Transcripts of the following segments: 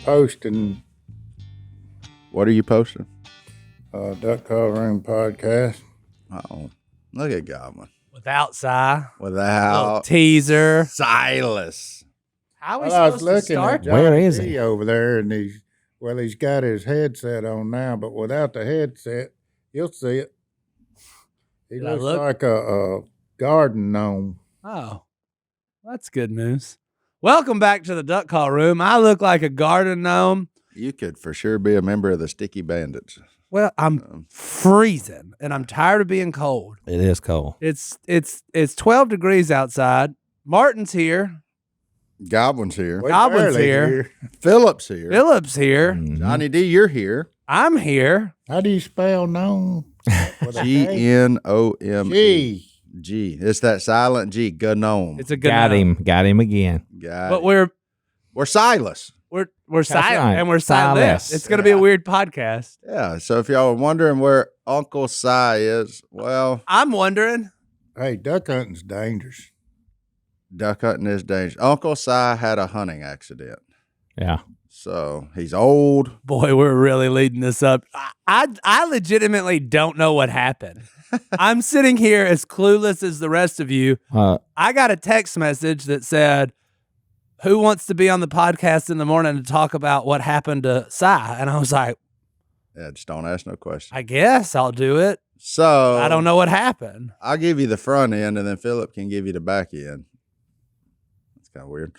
posting What are you posting? Duck Call Room podcast. Oh, look at Godwin. Without Si. Without Teaser. Silas. How are we Well, I was supposed to looking start? at Where Johnny is D he? over there, and he's got his headset on now, but without the headset, you'll see it. He Did I looks look? like a garden gnome. Oh, that's good news. Welcome back to the Duck Call Room. I look like a garden gnome. You could for sure be a member of the Sticky Bandits. Well, I'm freezing, and I'm tired of being cold. It is cold. It's 12 degrees outside. Martin's here. Godwin's here. We're Goblin's barely here. Phillip's here. Phillip's here. Mhm. Johnny D, you're here. I'm here. How do you spell gnome? With a K? G-N-O-M-E. G. G. It's that silent G. Gnome. It's a good Got gnome. him again. But we're Silas. silent right. and we're silent. Silas. It's going to be a weird podcast. Yeah. So if y'all are wondering where Uncle Si is, well, I'm wondering. Hey, duck hunting's dangerous. duck hunting is dangerous. Uncle Si had a hunting accident. Yeah. So he's old. Boy, we're really leading this up. I legitimately don't know what happened. I'm sitting here as clueless as the rest of you. I got a text message that said, "Who wants to be on the podcast in the morning to talk about what happened to Si?" And I was like, Yeah, just don't ask no questions. I guess I'll do it. So I don't know what happened. I'll give you the front end, and then Phillip can give you the back end. That's kind of weird.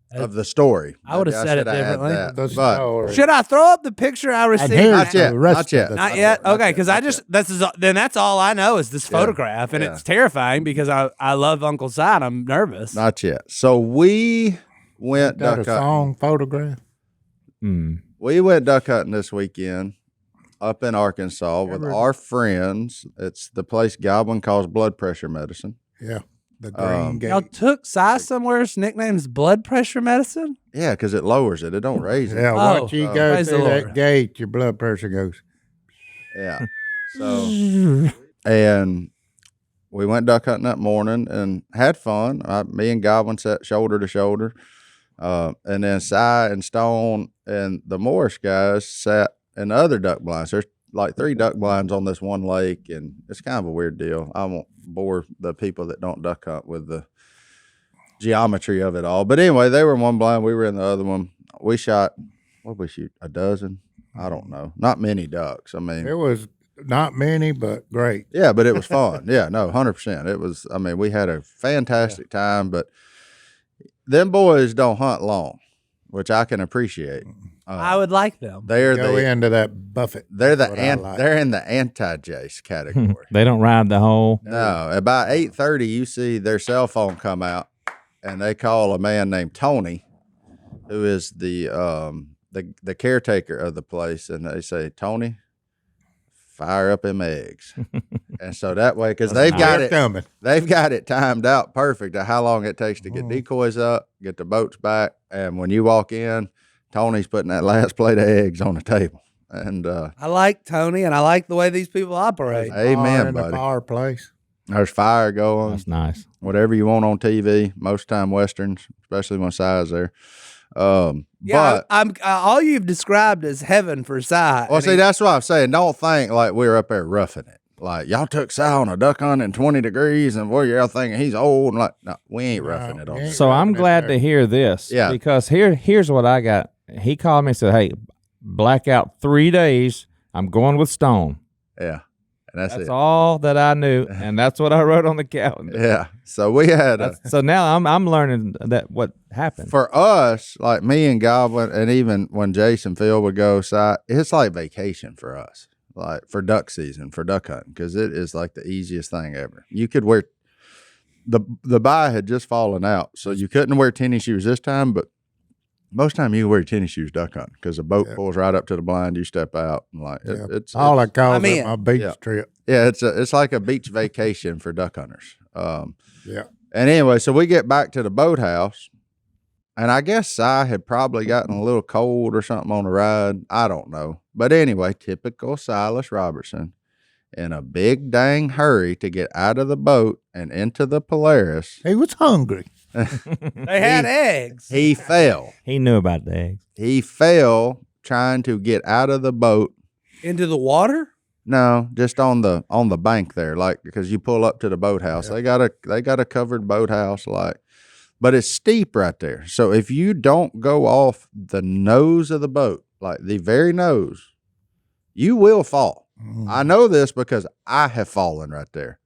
Of the story. I would've Maybe said it should have had differently. that, The but story. Should I throw up the picture I received? And here's Not yet, the rest not yet. of the Not story. yet. Not Okay, yet, because not yet. that's all I know is this Yeah, photograph, and yeah. it's terrifying because I love Uncle Si and I'm nervous. Not yet. So we went Got a duck hunting. song photograph. We went duck hunting this weekend up in Arkansas with our friends. It's the place Godwin calls blood pressure medicine. Yeah, the green Y'all gate. took Si somewhere. His nickname's blood pressure medicine. Yeah, because it lowers it. It don't raise it. Yeah, Oh, once you go praise the through that Lord. gate, your blood pressure goes. Yeah. So, and we went duck hunting that morning and had fun. Me and Godwin sat shoulder to shoulder. And then Si and Stone and the Morris guys sat in the other duck blinds. There's like 3 duck blinds on this one lake, and it's kind of a weird deal. I won't bore the people that don't duck hunt with the geometry of it all. But anyway, they were in one blind. We were in the other one. We shot, what did we shoot? A dozen? I don't know. Not many ducks. I mean, It was not many, but great. yeah, but it was fun. Yeah, no, 100%. It was, I mean, we had a fantastic time, but them boys don't hunt long, which I can appreciate. I would like them. They're Go the into that buffet. they're the That's what I like. they're in the anti-Jace category. They don't ride the whole. No, about 8:30 you see their cell phone come out, and they call a man named Tony, who is the caretaker of the place, and they say, "Tony, fire up them eggs." And so that way, because they've got They're it, coming. they've got it timed out perfect to how long it takes to get decoys up, get the boats back, and when you walk in, Tony's putting that last plate of eggs on the table. And I like Tony, and I like the way these people operate. Fire amen, in the buddy. fireplace. There's fire going. That's nice. Whatever you want on TV. Most time westerns, especially when Si's there. Yeah, But I'm all you've described is heaven for Si. well, see, that's what I'm saying. Don't think like we're up there roughing it. Like y'all took Si on a duck hunt in 20 degrees, and what y'all thinking he's old? And like, no, we ain't roughing it on. we ain't. this. So I'm Right glad there. to hear this. Yeah. Because here's what I got. He called me and said, "Hey, blackout 3 days. I'm going with Stone." Yeah, and that's That's it. all that I knew, and that's what I wrote on the calendar. Yeah. So we had So now I'm learning that what happened. for us, like me and Godwin, and even when Jason Phil would go, it's like vacation for us, like for duck season, for duck hunting, because it is like the easiest thing ever. You could wear the buy had just fallen out, so you couldn't wear tennis shoes this time, but most time you can wear tennis shoes duck hunting because the boat pulls right up to the blind, you step out, and like it's All I call I'm it in. my beach Yeah. trip. yeah, it's like a beach vacation for duck hunters. Yeah. And anyway, so we get back to the boathouse, and I guess Si had probably gotten a little cold or something on the ride. I don't know. But anyway, typical Silas Robertson, in a big dang hurry to get out of the boat and into the Polaris. He was hungry. They had eggs. He fell. He knew about the eggs. He fell trying to get out of the boat. Into the water? No, just on the bank there, like because you pull up to the boathouse. They got a covered boathouse, like, but it's steep right there. So if you don't go off the nose of the boat, like the very nose, you will fall. I know this because I have fallen right there.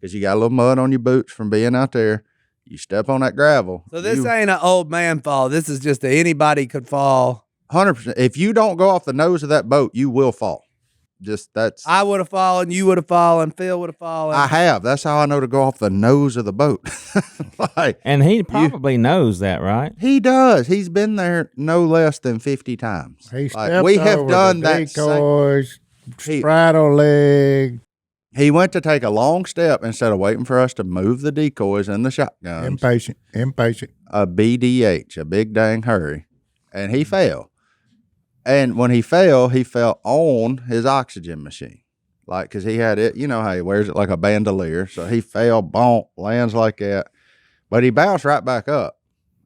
Because you got a little mud on your boots from being out there. You step on that gravel. So this ain't an old man fall. This is just anybody could fall. 100%. If you don't go off the nose of that boat, you will fall. I would have fallen. You would have fallen. Phil would have fallen. I have. That's how I know to go off the nose of the boat. And he probably knows that, right? He does. He's been there no less than 50 times. He stepped we have over done the that. decoys, straddle leg. He went to take a long step instead of waiting for us to move the decoys and the shotguns. Impatient. A BDH, a big dang hurry. And he fell. And when he fell on his oxygen machine. Like, because he had it, you know how he wears it like a bandolier. So he fell, bonk, lands like that. But he bounced right back up.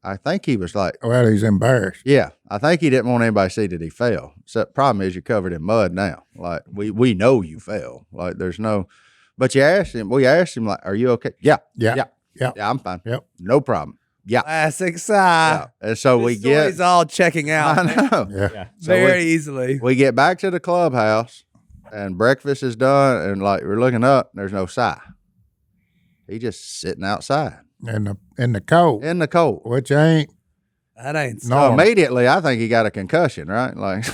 I think he was like, Well, he's embarrassed. yeah, I think he didn't want anybody to see that he fell. Except problem is you're covered in mud now. Like, we know you fell. Like, there's no, but we asked him, like, are you okay? Yeah, I'm fine. Yep. No problem. Yeah. Classic Si. Yeah. And so we get, He's all checking out I know. Yeah. So very easily. we get back to the clubhouse and breakfast is done. And like, we're looking up, there's no Si. He just sitting outside. In the cold. In the cold. Which ain't That ain't So normal. immediately, I think he got a concussion, right? Like,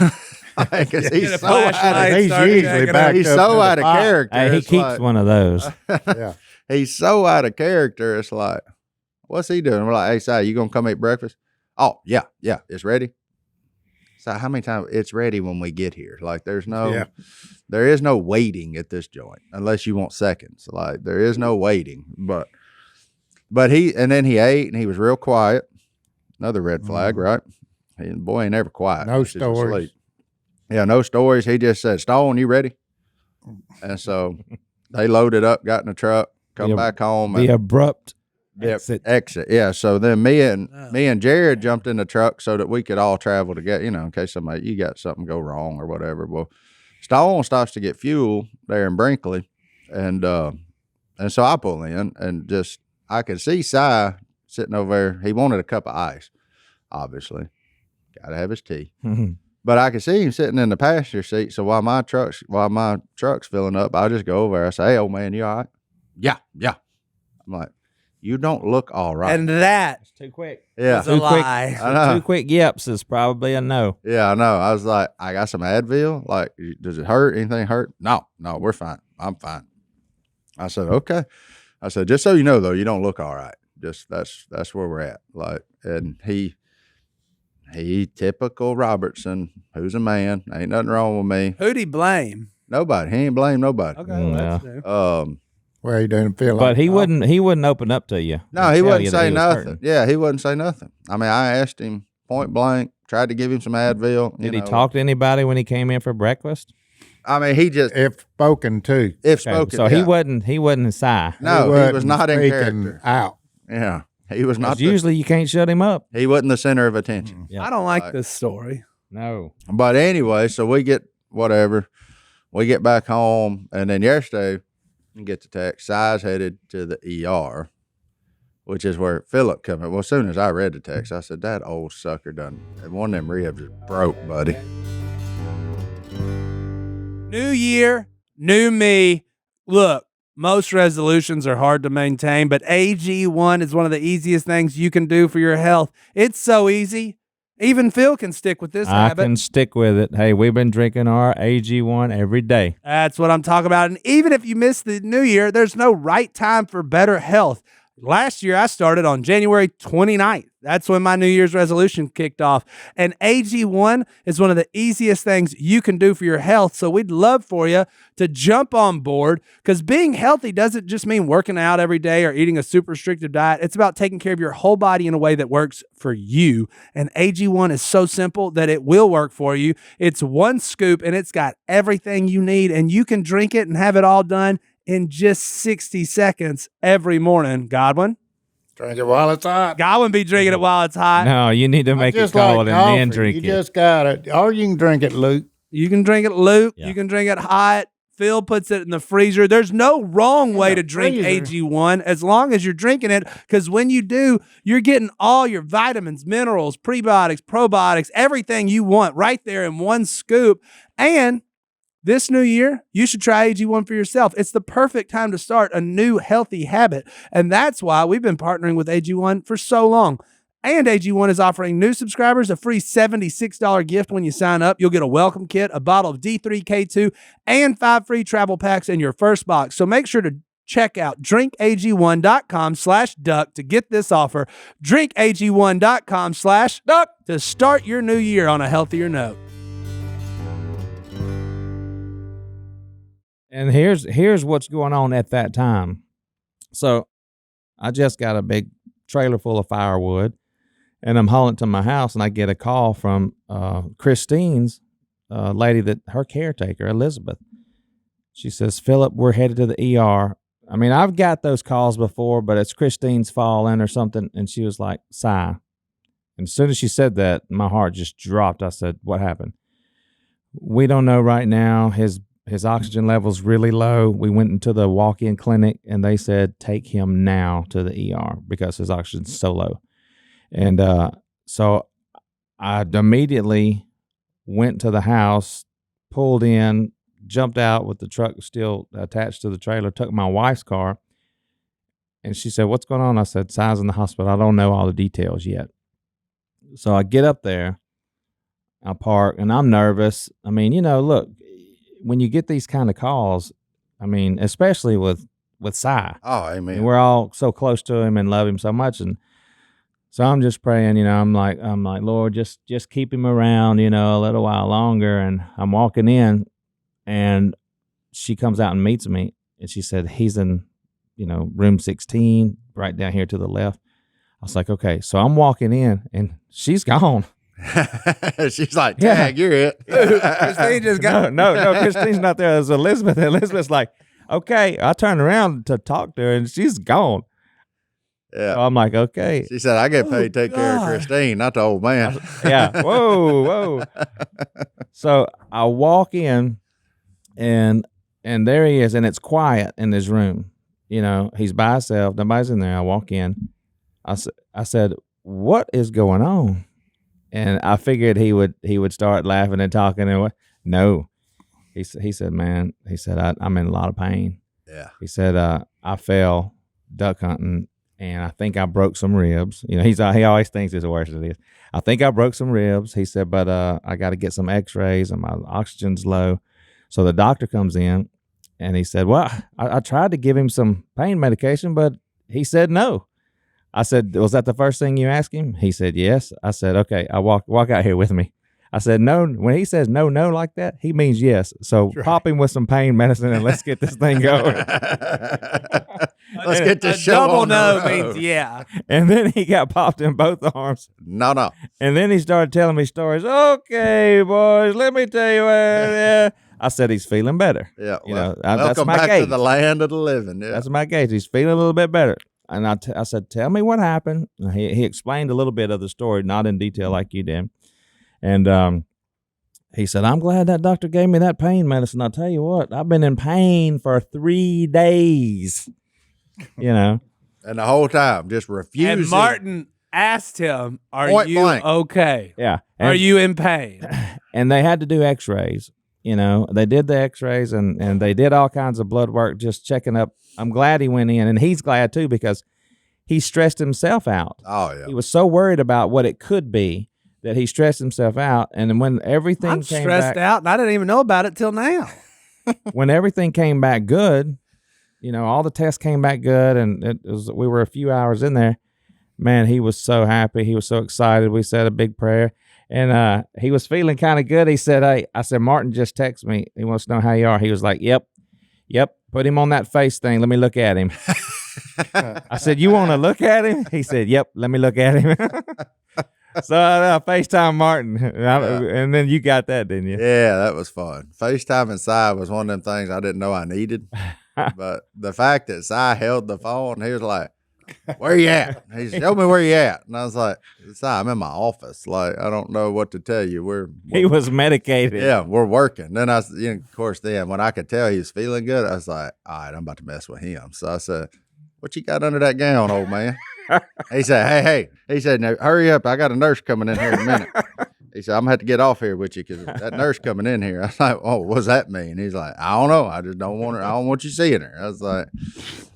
because he's Get a so out flashlight, of, He's start usually checking back out. he's up so to the out of pot. character. Hey, he It's keeps like- one of those. Yeah. He's so out of character. It's like, what's he doing? We're like, hey, Si, you gonna come eat breakfast? Oh, yeah, it's ready. So how many times it's ready when we get here? Like, there is no waiting at this joint unless you want seconds. Like, there is no waiting. But then he ate and he was real quiet. Another red flag, right? The boy ain't ever quiet. No He's asleep. stories. Yeah, no stories. He just said, Stone, you ready? And so they loaded up, got in the truck, come back home. The abrupt Exit. Yeah. So then me and Jared jumped in the truck so that we could all travel together, in case you got something go wrong or whatever. Well, Stone stops to get fuel there in Brinkley. And so I pull in and just, I could see Si sitting over there. He wanted a cup of ice, obviously. Got to have his tea. But I could see him sitting in the passenger seat. So while my truck's filling up, I just go over there. I say, hey, old man, you all right? Yeah. I'm like, you don't look all right. And that It's too quick. Yeah. was a lie. I know. 2 quick yips is probably a no. Yeah, I know. I was like, I got some Advil. Like, does it hurt? Anything hurt? No, we're fine. I'm fine. I said, okay. I said, just so you know, though, you don't look all right. Just that's where we're at. Like, and he typical Robertson, who's a man. Ain't nothing wrong with me. Who'd he blame? Nobody. He ain't blame nobody. Okay, well, that's new. Well, he didn't feel But like he wouldn't open up to you. No, and he tell wouldn't you that say he was nothing. hurting. Yeah, he wouldn't say nothing. I mean, I asked him point blank, tried to give him some Advil. Did he talk to anybody when he came in for breakfast? I mean, he just, if spoken to. if Okay, spoken. so yeah. he wasn't shy. No, he wasn't was not in speaking character. out. Yeah, he was not. 'Cause usually you can't shut him up. He wasn't the center of attention. Yeah. I don't like this story. No. But anyway, so we get whatever. We get back home, and then yesterday, you get the text. Si's headed to the ER, which is where Phillip come in. Well, as soon as I read the text, I said, that old sucker done. And one of them ribs is broke, buddy. New year, new me. Look, most resolutions are hard to maintain, but AG1 is one of the easiest things you can do for your health. It's so easy. Even Phil can stick with this I habit. can stick with it. Hey, we've been drinking our AG1 every day. That's what I'm talking about. And even if you miss the new year, there's no right time for better health. Last year, I started on January 29th. That's when my New Year's resolution kicked off. And AG1 is one of the easiest things you can do for your health. So we'd love for you to jump on board, because being healthy doesn't just mean working out every day or eating a super restrictive diet. It's about taking care of your whole body in a way that works for you. And AG1 is so simple that it will work for you. It's one scoop and it's got everything you need, and you can drink it and have it all done in just 60 seconds every morning. Godwin? Drink it while it's hot. Godwin be drinking it while it's hot. No, you need to make it Just cold like and then coffee. drink You it. just got it. Or you can drink it, Luke. You can drink it, Luke. Yeah. You can drink it hot. Phil puts it in the freezer. There's no wrong way to drink freezer. AG1 as long as you're drinking it, because when you do, you're getting all your vitamins, minerals, prebiotics, probiotics, everything you want right there in one scoop. And this new year, you should try AG1 for yourself. It's the perfect time to start a new healthy habit. And that's why we've been partnering with AG1 for so long. And AG1 is offering new subscribers a free $76 gift when you sign up. You'll get a welcome kit, a bottle of D3K2, and 5 free travel packs in your first box. So make sure to check out drinkag1.com/duck to get this offer. Drinkag1.com/duck to start your new year on a healthier note. And here's what's going on at that time. So I just got a big trailer full of firewood, and I'm hauling it to my house, and I get a call from Christine's lady, that her caretaker, Elizabeth. She says, Phillip, we're headed to the ER. I mean, I've got those calls before, but it's Christine's falling or something. And she was like, Si. And as soon as she said that, my heart just dropped. I said, what happened? We don't know right now. His oxygen level's really low. We went into the walk-in clinic, and they said, take him now to the ER because his oxygen's so low. And so I immediately went to the house, pulled in, jumped out with the truck still attached to the trailer, took my wife's car, and she said, what's going on? I said, Si's in the hospital. I don't know all the details yet. So I get up there, I park, and I'm nervous. I mean, look, when you get these kind of calls, I mean, especially with Si, Oh, amen. and we're all so close to him and love him so much, and so I'm just praying. I'm like, Lord, just keep him around, a little while longer. And I'm walking in, and she comes out and meets me, and she said he's in, room 16, right down here to the left. I was like, okay, so I'm walking in, and she's gone. She's like, Yeah. tag, you're it. Christine just got No, Christine's not there. It was Elizabeth. And Elizabeth's like, okay. I turned around to talk to her, and she's gone. Yeah. So I'm like, okay. She said, I get paid to take care of God. Christine, not the old man. Yeah. Whoa. So I walk in, and there he is, and it's quiet in his room. He's by himself. Nobody's in there. I walk in. I said, what is going on? And I figured he would start laughing and talking. And no, he said, man, I'm in a lot of pain. Yeah. He said, I fell duck hunting, and I think I broke some ribs. He always thinks it's worse than it is. I think I broke some ribs. He said, but I got to get some x-rays, and my oxygen's low. So the doctor comes in, and he said, well, I tried to give him some pain medication, but he said no. I said, was that the first thing you asked him? He said, yes. I said, okay, I walk out here with me. I said, no. When he says no like that, he means yes. So pop him with some pain medicine, and let's get this thing going. Let's get this a show double on the no road. means yeah. And then he got popped in both arms. No. And then he started telling me stories. Okay, boys, let me tell you what. I said, he's feeling better. Yeah. That's welcome my back gauge. to the land of the living. Yeah. That's my gauge. He's feeling a little bit better. And I said, tell me what happened. And he explained a little bit of the story, not in detail like you did. And he said, I'm glad that doctor gave me that pain medicine. I'll tell you what, I've been in pain for 3 days. And the whole time, just refusing. And Martin asked him, are Point you blank. okay? Yeah. Are you in pain? And they had to do x-rays. They did the x-rays, and they did all kinds of blood work, just checking up. I'm glad he went in, and he's glad too, because he stressed himself out. Oh, yeah. He was so worried about what it could be that he stressed himself out. And then when everything I'm came stressed back, out, and I didn't even know about it till now. when everything came back good, all the tests came back good, and we were a few hours in there. Man, he was so happy. He was so excited. We said a big prayer, and he was feeling kind of good. He said, hey, I said, Martin just texted me. He wants to know how you are. He was like, yep. Put him on that face thing. Let me look at him. I said, you want to look at him? He said, yep, let me look at him. So I FaceTime Martin, and then you got that, didn't you? Yeah, that was fun. FaceTime inside was one of them things I didn't know I needed. But the fact that Si held the phone, he was like, where you at? He said, show me where you at. And I was like, Si, I'm in my office. Like, I don't know what to tell you. He was medicated. Yeah, we're working. Then of course, then when I could tell he was feeling good, I was like, all right, I'm about to mess with him. So I said, what you got under that gown, old man? He said, hey. He said, now hurry up. I got a nurse coming in here in a minute. He said, I'm going to have to get off here with you because that nurse coming in here. I was like, oh, what's that mean? He's like, I don't know. I just don't want her. I don't want you seeing her. I was like,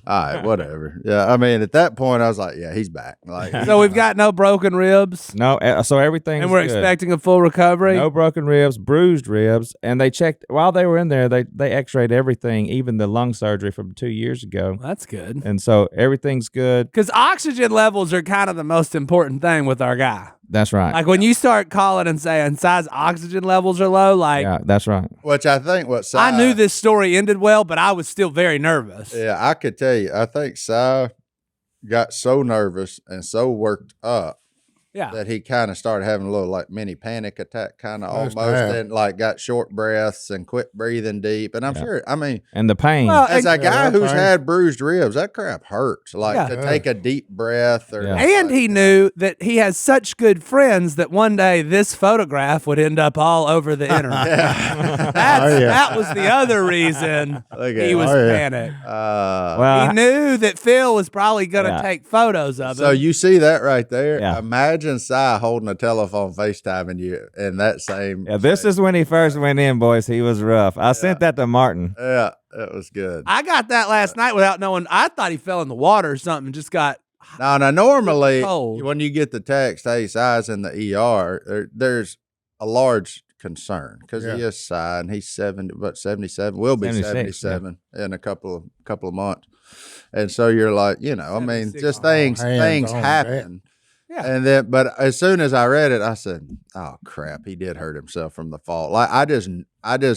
all right, whatever. Yeah, I mean, at that point, I was like, yeah, he's back. Like, So we've got no broken ribs. No, so everything. And we're expecting a full recovery. No broken ribs, bruised ribs, and they checked while they were in there. They X-rayed everything, even the lung surgery from 2 years ago. That's good. And so everything's good. Because oxygen levels are kind of the most important thing with our guy. That's right. Like when you start calling and saying Si's oxygen levels are low, like yeah, that's right. which I think what Si, I knew this story ended well, but I was still very nervous. Yeah, I could tell you. I think Si got so nervous and so worked up Yeah. that he kind of started having a little like mini panic attack, kind of Must almost, have. and like got short breaths and quit breathing deep. And I'm sure, I mean, And the pain. Well, as a guy that who's pain. had bruised ribs, that crap hurts. Like Yeah. to take a deep breath, or Yeah. And he knew that he has such good friends that one day this photograph would end up all over the internet. yeah. That was the other reason Look at he it. was Oh, yeah. panicked. well, He knew that Phil was probably going to Yeah. take photos of So it. you see that right there? Yeah. Imagine Si holding a telephone FaceTiming you in that same. yeah, this is when he first went in, boys. He was rough. I sent that to Martin. Yeah, that was good. I got that last night without knowing. I thought he fell in the water or something and just got. Now, normally Cold. when you get the text, hey, Si's in the ER, there's a large concern because he Yeah. is Si and he's 77, will be 76, 77 in a couple of months. And so you're like, I mean, 76. just Oh, things hands on happen. Yeah. And then, but as soon as I read it, I said, "Oh crap, he did hurt himself from the fall." Like I just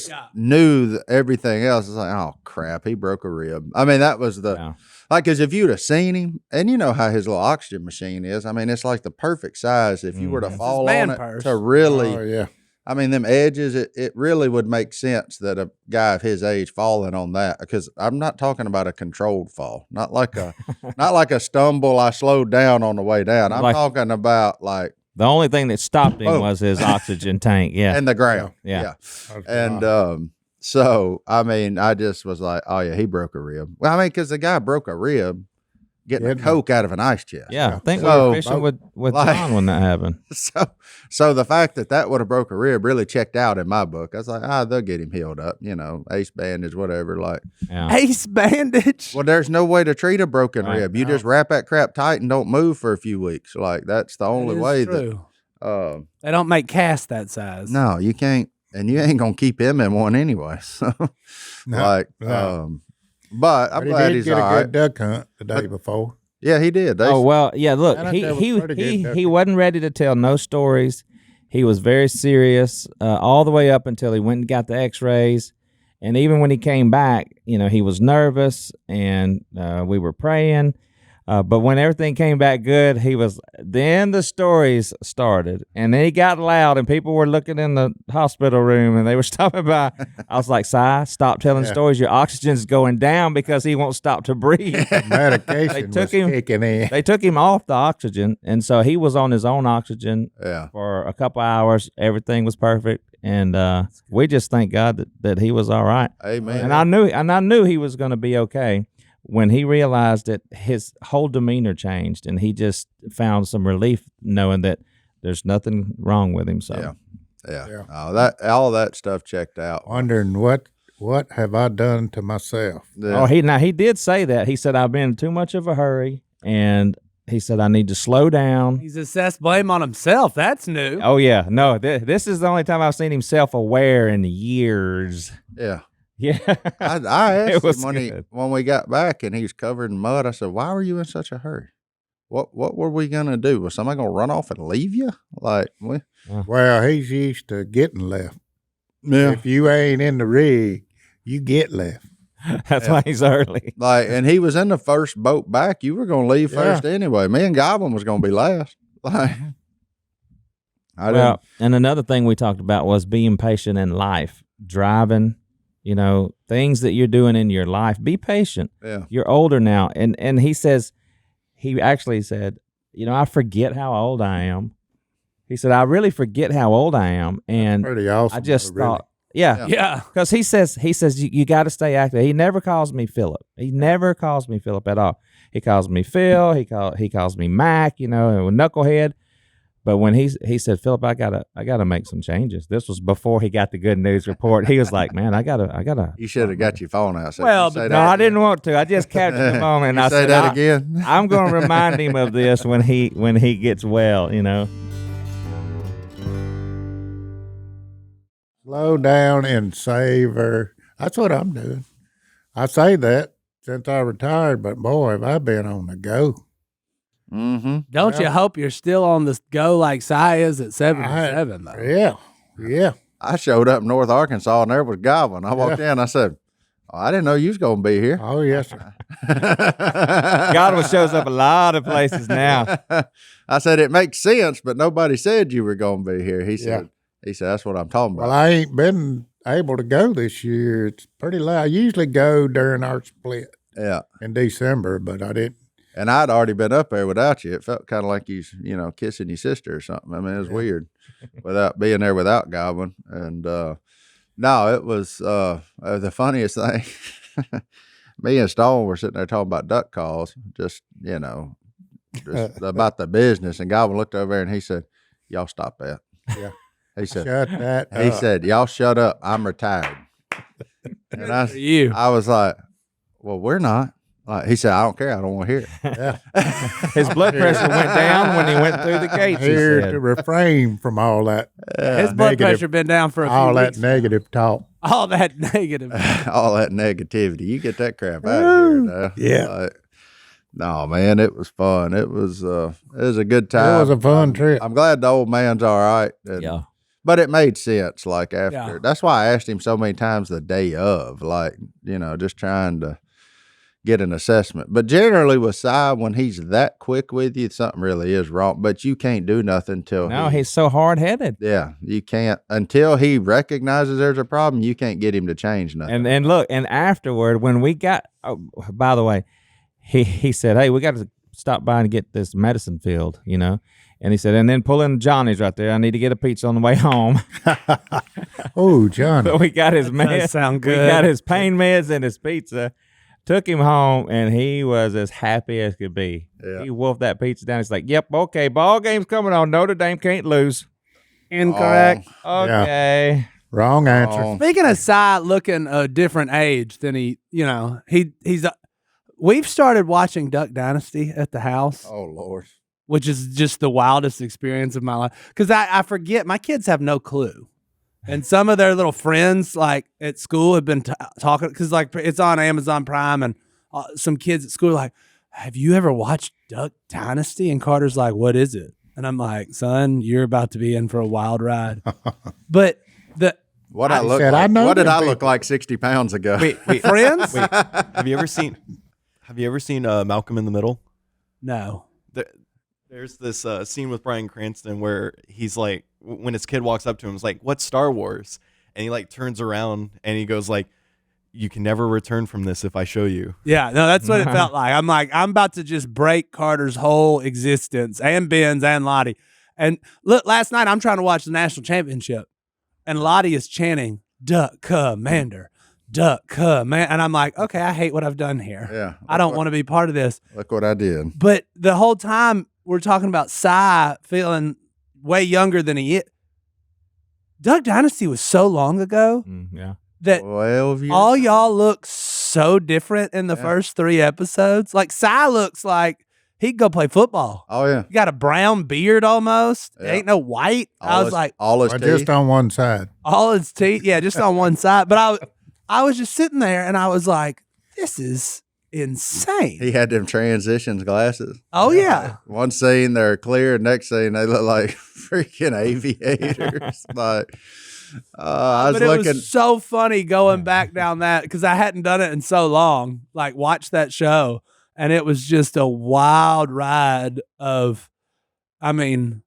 Yeah. knew that everything else. It's like, "Oh crap, he broke a rib." I mean, that was the Yeah. like, because if you'd have seen him, and you know how his little oxygen machine is. I mean, it's like the perfect size if you were to Mhm. fall man on it purse. to really. Oh, yeah. I mean, them edges, it really would make sense that a guy of his age falling on that, because I'm not talking about a controlled fall, not like a stumble. I slowed down on the way down. I'm Like- talking about like The only thing that stopped him Boom. was his oxygen tank. Yeah. in the ground. Yeah. And so I mean, I just was like, oh yeah, he broke a rib. Well, I mean, because the guy broke a rib getting a Getting- Coke out of an ice chest. Yeah. I think we So- were fishing with Like- John when that happened. So the fact that would have broke a rib really checked out in my book. I was like, they'll get him healed up, ace bandage, whatever. Like, Yeah. Ace bandage. well, there's no way to treat a broken Right. rib. You just wrap that crap tight and don't move for a few weeks. Like, that's the only way True. that. They don't make casts that size. No, you can't, and you ain't gonna keep him in one anyway. So, No, but I'm But glad he he's did all get a right. good duck hunt the day before. Yeah, he did. They, Oh well, yeah. Look, I think that was pretty good, he Ducky. wasn't ready to tell no stories. He was very serious all the way up until he went and got the X-rays, and even when he came back, he was nervous, and we were praying. But when everything came back good, then the stories started, and then he got loud, and people were looking in the hospital room, and they were stopping by. I was like, Si, stop telling Yeah. stories. Your oxygen's going down because he won't stop to breathe. The medication took was him- kicking in. They took him off the oxygen, and so he was on his own oxygen yeah. for a couple hours. Everything was perfect, and we just thank God that he was all right. Amen. And I knew he was going to be okay when he realized that his whole demeanor changed, and he just found some relief knowing that there's nothing wrong with him. So Yeah. Yeah. All that stuff checked out. Wondering what have I done to myself? Yeah. he did say that. He said, I've been in too much of a hurry, and he said I need to slow down. He's assessed blame on himself. That's new. Oh yeah, no, this is the only time I've seen him self-aware in years. Yeah. Yeah, I It asked was him good. when we got back and he was covered in mud. I said, "Why were you in such a hurry? What were we gonna do? Was somebody gonna run off and leave you? Like, Well, he's used to getting left. If you ain't in the rig, you get left. that's why he's early. and he was in the first boat back. You were gonna leave Yeah. first anyway. Me and Godwin was gonna be last. Like, I didn't. Well, and another thing we talked about was being patient in life, driving. Things that you're doing in your life. Be patient. Yeah. You're older now, and he says he actually said, I forget how old I am. He said, I really forget how old I am. And Pretty awesome. I just though, really. thought, yeah. Yeah. Because he says you got to stay active. He never calls me Phillip. He never calls me Phillip at all. He calls me Phil. He calls me Mac. Knucklehead. But when he said, Phillip, I gotta make some changes. This was before he got the good news report. He was like, man, I gotta. You should have got your phone out. So Well, say but that No, I again. didn't want to. I just captured the moment. And You I say said, that again. I'm going to remind him of this when he gets well. Slow down and savor. That's what I'm doing. I say that since I retired, but boy, have I been on the go. Mm-hmm. Don't you hope you're still on the go like Si is at 77 though? Yeah, yeah. I showed up in North Arkansas and there was Godwin. I walked in. I said, I didn't know you was going to be here. Oh, yes, sir. Godwin shows up a lot of places now. I said, it makes sense, but nobody said you were going to be here. He said, that's what I'm talking about. Well, I ain't been able to go this year. It's pretty loud. I usually go during our split Yeah. in December, but I didn't. And I'd already been up there without you. It felt kind of like you kissing your sister or something. I mean, it was weird without being there without Godwin. And no, it was the funniest thing. Me and Stone were sitting there talking about duck calls, just about the business. And Godwin looked over there and he said, y'all stop that. Yeah. He said, Shut that he up. said, y'all shut up. I'm retired. And For you. I was like, well, we're not. Like, he said, I don't care. I don't want to hear it. Yeah. His blood pressure went down when he went through the gates. He Here said. to refrain from all that, His blood negative- pressure been down for a few all that weeks. negative talk. All that negative. All that negativity. You get that crap out of here now. Yeah. Like, no, man, it was fun. It was a good time. It was a fun trip. I'm glad the old man's all right. And- Yeah. But it made sense, like, after. Yeah. That's why I asked him so many times the day of, like, just trying to get an assessment. But generally with Si, when he's that quick with you, something really is wrong. But you can't do nothing till No, he's so hard headed. yeah, you can't until he recognizes there's a problem. You can't get him to change nothing. And look, and afterward, when we got, by the way, he said, hey, we got to stop by and get this medicine filled, And he said, and then pull in Johnny's right there. I need to get a pizza on the way home. Oh, Johnny. So we got his Does meds. sound We good. got his pain meds and his pizza. Took him home, and he was as happy as could be. Yeah. He wolfed that pizza down. He's like, yep, okay, ball game's coming on. Notre Dame can't lose. Incorrect. Okay. Wrong answer. Oh, Speaking of Si looking a different age than he's we've started watching Duck Dynasty at the house, oh Lord. which is just the wildest experience of my life. Because I forget, my kids have no clue. And some of their little friends, like at school, have been talking because, like, it's on Amazon Prime, and some kids at school are like, "Have you ever watched Duck Dynasty?" And Carter's like, "What is it?" And I'm like, "Son, you're about to be in for a wild ride." But What I I look said, like? I know What did them I look people. like 60 pounds ago? Wait, friends? wait. Have you ever seen Malcolm in the Middle? No. There's this scene with Bryan Cranston where he's like, when his kid walks up to him, he's like, "What's Star Wars?" And he like turns around and he goes like, "You can never return from this if I show you." Yeah, no, that's what it felt like. I'm like, I'm about to just break Carter's whole existence and Ben's and Lottie. And look, last night I'm trying to watch the national championship, and Lottie is chanting, "Duck Commander, Duck Commander," and I'm like, okay, I hate what I've done here. Yeah. I don't want to be part of this. Look what I did. But the whole time we're talking about Si feeling way younger than he is. Duck Dynasty was so long ago Yeah. that 12 years. all y'all look so different in the first 3 episodes. Like Si looks like he'd go play football. Oh yeah. He got a brown beard almost. Yeah. Ain't no white. I was like, all his Well, teeth. just on one side. all his teeth. Yeah, just on one side. But I was just sitting there and I was like, this is insane. He had them transitions glasses. Oh yeah. One scene they're clear, next scene they look like freaking aviators. Like I was But it looking. was so funny going back down that because I hadn't done it in so long. Like watched that show, and it was just a wild ride of, I mean,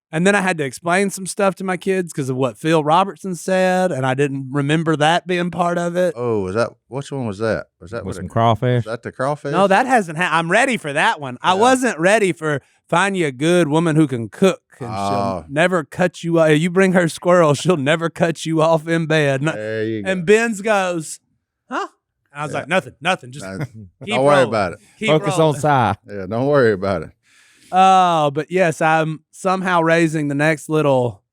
And then I had to explain some stuff to my kids because of what Phil Robertson said, and I didn't remember that being part of it. Oh, which one was that? Was that With what some crawfish. Was that the crawfish? No, that hasn't happened. I'm ready for that one. I wasn't ready for find you a good woman who can cook and she'll never cut you off. You bring her squirrel, she'll never cut you off in bed. There you go. And Ben's goes, huh? And I was like, nothing. Just keep don't worry rolling. about it. Keep Focus rolling. on Si. Yeah, don't worry about it. Oh, but yes, I'm somehow raising the next little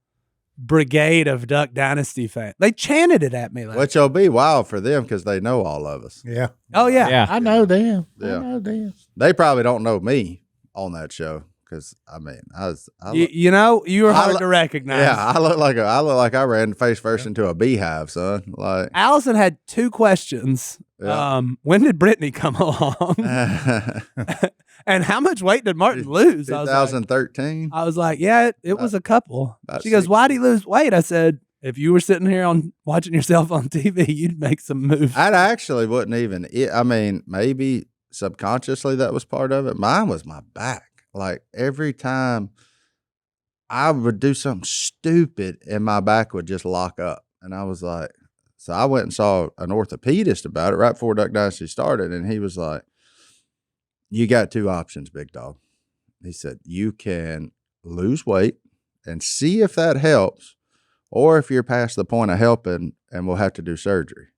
brigade of Duck Dynasty fans. They chanted it at me. Which will be wild for them because they know all of us. Yeah. Oh, yeah. Yeah. I know them. Yeah. I know them. They probably don't know me on that show because I mean, You know, you were I hard lo- to recognize. yeah, I look like I ran face first into a beehive, son. Like, Allison had 2 questions. Yeah. When did Brittany come along? And how much weight did Martin lose? 2013. I was like, yeah, it was a couple. about She goes, 6. why'd he lose weight? I said, if you were sitting here watching yourself on TV, you'd make some moves. I actually wouldn't even. I mean, maybe subconsciously that was part of it. Mine was my back. Like every time I would do something stupid and my back would just lock up. And I was like, so I went and saw an orthopedist about it right before Duck Dynasty started. And he was like, you got 2 options, big dog. He said, you can lose weight and see if that helps, or if you're past the point of helping and we'll have to do surgery.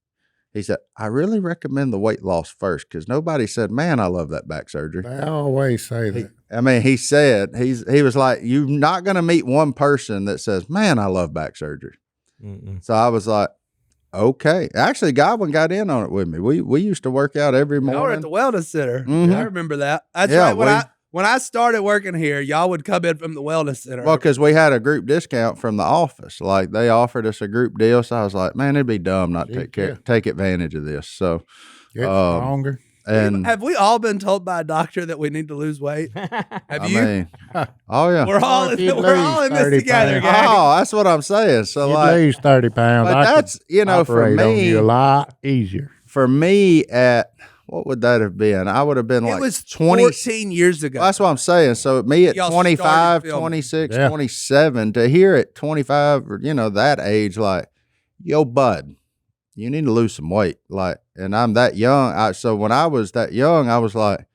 He said, I really recommend the weight loss first because nobody said, man, I love that back surgery. They always say that. I mean, he said, he was like, you're not going to meet one person that says, man, I love back surgery. Mm-mm. So I was like, okay. Actually, Godwin got in on it with me. We used to work out every Y'all were morning. at the wellness center. Mhm. I remember that. That's Yeah, right. When I started working here, y'all would come in from the wellness center. Well, because we had a group discount from the office. Like they offered us a group deal. So I was like, man, it'd be dumb not to take advantage of this. So, Get stronger. and have we all been told by a doctor that we need to lose weight? Have I you? mean, oh yeah. we're all if you in this 30 together, pounds. gang. Oh, that's what I'm saying. So You like, lose 30 pounds. but I could that's, you know, for operate on me, you a lot easier. for me at, what would that have been? I would have been It like was 20. 14 years ago. Well, that's what I'm saying. So me at Y'all 25, started filming. 26, Yeah. 27, to hear at 25, or, you know, that age, like, yo, bud, you need to lose some weight. Like, and I'm that young. So when I was that young, I was like,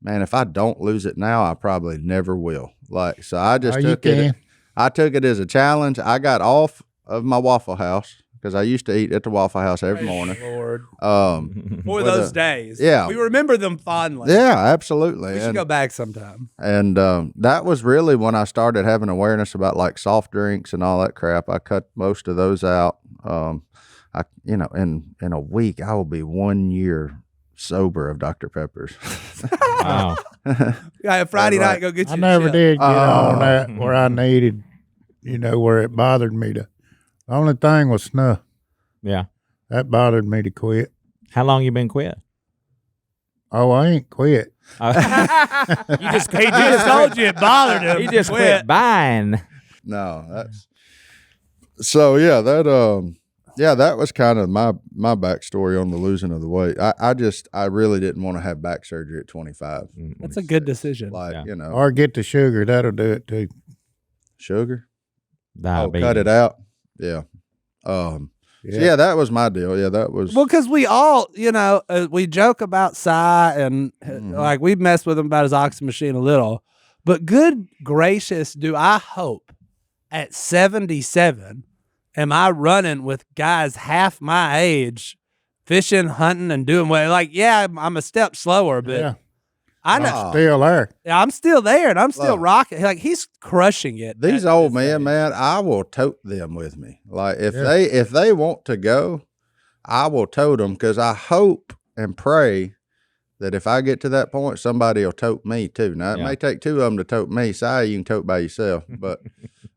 man, if I don't lose it now, I probably never will. Like, so I just You took it. can. I took it as a challenge. I got off of my Waffle House because I used to eat at the Waffle House every Praise morning. the Lord. With For those a- days. yeah. We remember them fondly. Yeah, absolutely. We should go back sometime. And that was really when I started having awareness about like soft drinks and all that crap. I cut most of those out. In a week, I will be 1 year sober of Dr. Peppers. Wow. Yeah, Friday That's night, right. go get you I a never chip. did get on Oh. that where I needed, where it bothered me to. The only thing was snuff. Yeah. That bothered me to quit. How long you been quit? Oh, I ain't quit. You just He just told you it bothered him. He just quit buying. No, that's so yeah, that was kind of my backstory on the losing of the weight. I really didn't want to have back surgery at 25. That's a good decision. Like, Yeah. Or get the sugar. That'll do it too. sugar. Oh, Diabetes. cut it out. Yeah. So yeah, that was my deal. Yeah, that was. Well, because we all, we joke about Si and like we mess with him about his oxygen machine a little, but good gracious, do I hope at 77 am I running with guys half my age, fishing, hunting, and doing well? Like, yeah, I'm a step slower, but Yeah. I know Still there. I'm still there and I'm still Look. rocking. Like he's crushing it. These at old this men, age. man, I will tote them with me. Like if Yeah. if they want to go, I will tote them because I hope and pray that if I get to that point, somebody will tote me too. Now it Yeah. may take 2 of them to tote me. Si, you can tote by yourself, but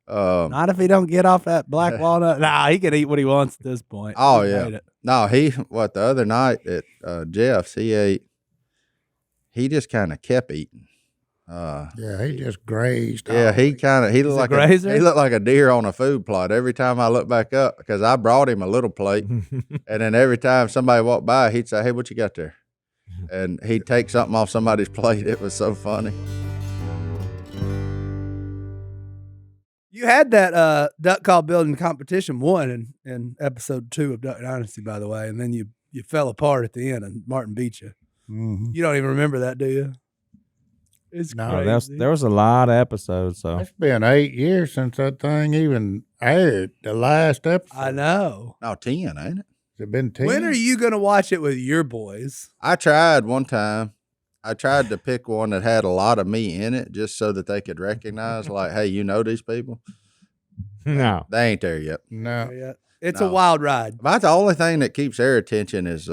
Not if he don't get off that black walnut. Nah, he can eat what he wants at this point. Oh, He yeah. made it. no, the other night at Jeff's, he ate. He just kind of kept eating. Yeah, he just grazed. Yeah, all he week. kind of he He's looked a like grazer? he looked like a deer on a food plot. Every time I look back up, because I brought him a little plate, and then every time somebody walked by, he'd say, "Hey, what you got there?" And he'd take something off somebody's plate. It was so funny. You had that duck call building competition won in episode 2 of Duck Dynasty, by the way, and then you fell apart at the end and Martin beat you. Mm-hmm. You don't even remember that, do you? It's No, crazy. There was a lot of episodes, so It's been 8 years since that thing even aired. The last episode. I know. No, 10, ain't it? Has it been 10? When are you going to watch it with your boys? I tried one time. I tried to pick one that had a lot of me in it just so that they could recognize, like, hey, you know these people? no. They ain't there yet. No. Yeah. It's No. a wild ride. About the only thing that keeps their attention is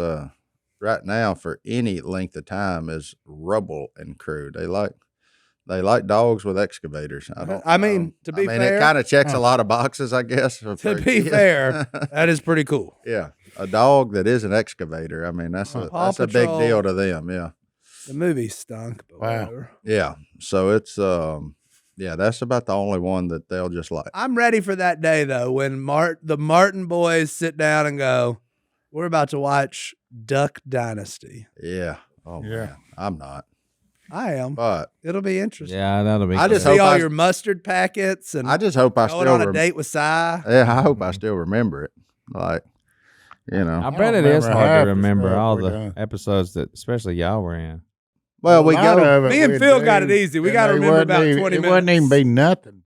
right now for any length of time is Rubble and crew. They like dogs with excavators. I mean, to be fair, it kind of checks a lot of boxes, I guess. to be fair, that is pretty cool. Yeah, a dog that is an excavator. I mean, that's a Paw big Patrol. deal to them. Yeah, The movie stunk, but Wow. whatever. yeah. So it's that's about the only one that they'll just like. I'm ready for that day though, when the Martin boys sit down and go, "We're about to watch Duck Dynasty." Yeah. Oh Yeah. man, I'm not. I am. But It'll be interesting. Yeah, that'll be. I just good. See hope all I- your mustard packets and I just hope I going still on a date with Si. Yeah, I hope I still remember it. Like, you know. I bet don't it is remember hard half to the remember stuff all we the done. episodes that, especially y'all were in. Well, we A lot go. of it Me and we'd Phil got it do, easy. We and got to they remember wouldn't about even- 20 it minutes. wouldn't even be nothing.